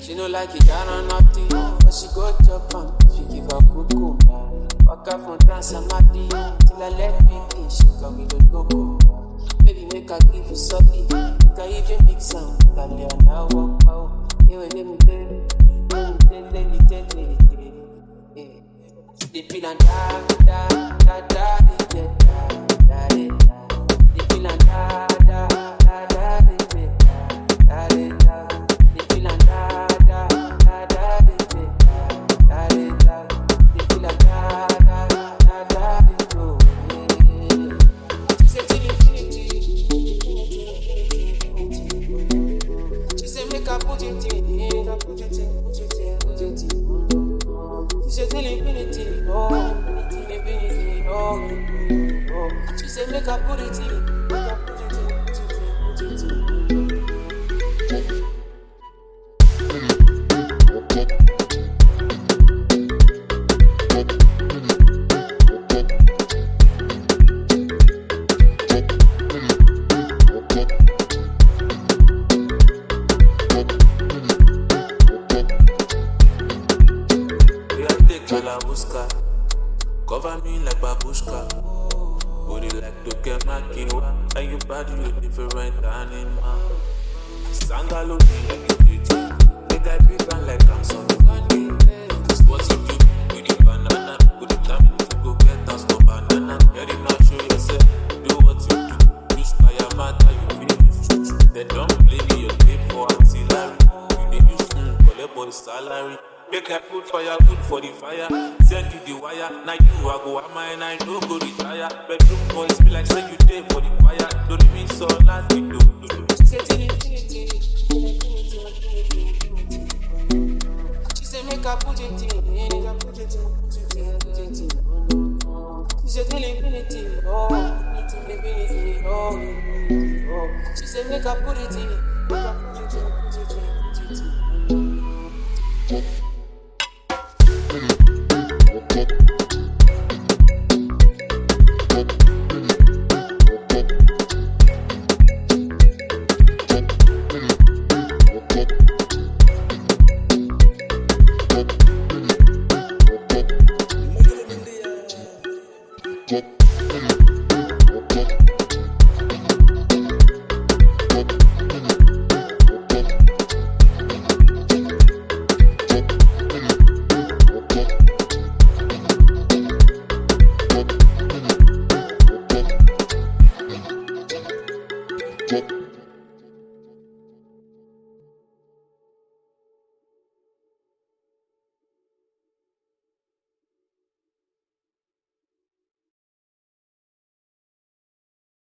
She no like it down or nothing, but she go chop am. She give her cuckoo. Waka from trance and madi till I let me in. She come with a loco. Baby make her give you something. Make her even big sound. Italian now walk out. You let me tell. They feel and da da da da da da da. They feel and da da da da da da da. They feel and da da da da da da da. They feel and da da da da da. She said till infinity, infinity. She said make her put it in, put it in, put it in, put it in. She said till infinity, oh, infinity, infinity, oh. She said make her put it in, make her put it in, put it in, put it in. Cover me like babushka. Body like to get my kiwa. And your body a different animal. Sangalo me like a duty. Make I big and like I'm something. This what you do with the banana. With the time to go get us no banana. You did not show yourself. Do what you do. Use fire matter. You feel it. They don't play me. You pay for artillery. You did use collect boy salary. Make I put fire good for the fire. Send you the wire. Now you are go am I and I no go retire. Bedroom boys be like say you day for the choir. Don't mean so last week do. She said till infinity, infinity, infinity. She said make I put it in, make I put it in, put it in, put it in. She said till infinity, oh, infinity, oh. She said make I put it in, make I put it in, put it in, put it in. Txfe.